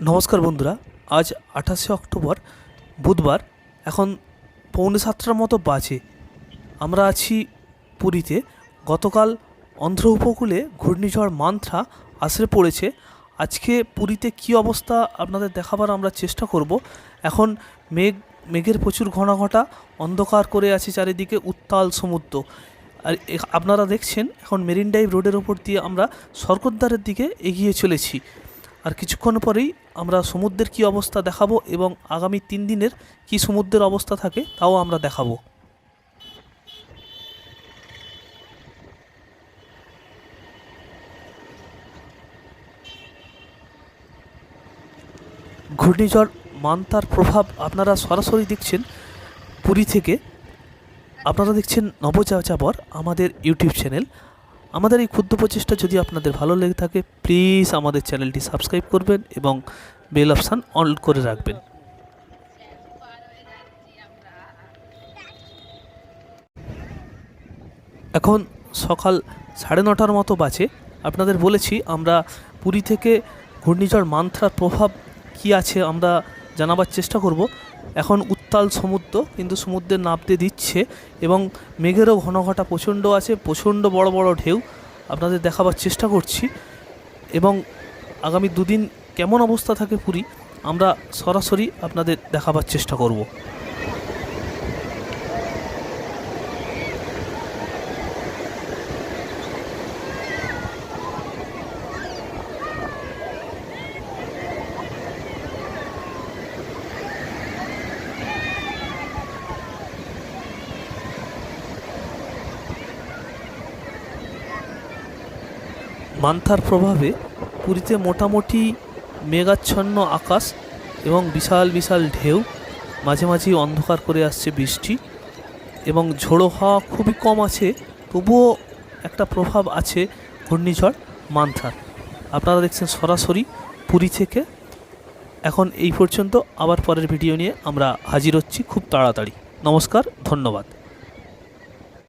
নমস্কার বন্ধুরা, আজ 28শে অক্টোবর বুধবার। এখন পৌনে 7টার মতো বাজে। আমরা আছি পুরীতে। গতকাল অন্ধ্র উপকূলে ঘূর্ণিঝড় মান্থা আছড়ে পড়েছে। আজকে পুরীতে কী অবস্থা আপনাদের দেখাবার আমরা চেষ্টা করব। এখন মেঘের প্রচুর ঘটা অন্ধকার করে আছে চারিদিকে, উত্তাল সমুদ্র। আর আপনারা দেখছেন এখন মেরিন ড্রাইভ রোডের ওপর দিয়ে আমরা স্বর্গদ্বারের দিকে এগিয়ে চলেছি। আর কিছুক্ষণ পরেই আমরা সমুদ্রের কী অবস্থা দেখাবো এবং আগামী 3 দিনের কী সমুদ্রের অবস্থা থাকে তাও আমরা দেখাবো। ঘূর্ণিঝড় মান্থার প্রভাব আপনারা সরাসরি দেখছেন পুরী থেকে। আপনারা দেখছেন নবযাযাবর আমাদের ইউটিউব চ্যানেল। আমাদের এই ক্ষুদ্র প্রচেষ্টা যদি আপনাদের ভালো লেগে থাকে, প্লিজ আমাদের চ্যানেলটি সাবস্ক্রাইব করবেন এবং বেল অপশান অন করে রাখবেন। এখন সকাল 9:30 মতো বাজে। আপনাদের বলেছি আমরা পুরী থেকে ঘূর্ণিঝড় মান্থার প্রভাব কী আছে আমরা জানাবার চেষ্টা করব। এখন উত্তাল সমুদ্র, কিন্তু সমুদ্রের নাবতে দিচ্ছে এবং মেঘেরও ঘনঘটা প্রচণ্ড আছে, প্রচণ্ড বড় বড় ঢেউ আপনাদের দেখাবার চেষ্টা করছি। এবং আগামী 2 দিন কেমন অবস্থা থাকে পুরী আমরা সরাসরি আপনাদের দেখাবার চেষ্টা করব। মান্থার প্রভাবে পুরীতে মোটামুটি মেঘাচ্ছন্ন আকাশ এবং বিশাল বিশাল ঢেউ, মাঝে মাঝেই অন্ধকার করে আসছে বৃষ্টি এবং ঝোড়ো হাওয়া খুবই কম আছে, তবুও একটা প্রভাব আছে ঘূর্ণিঝড় মান্থার। আপনারা দেখছেন সরাসরি পুরী থেকে। এখন এই পর্যন্ত, আবার পরের ভিডিও নিয়ে আমরা হাজির হচ্ছি খুব তাড়াতাড়ি। নমস্কার, ধন্যবাদ।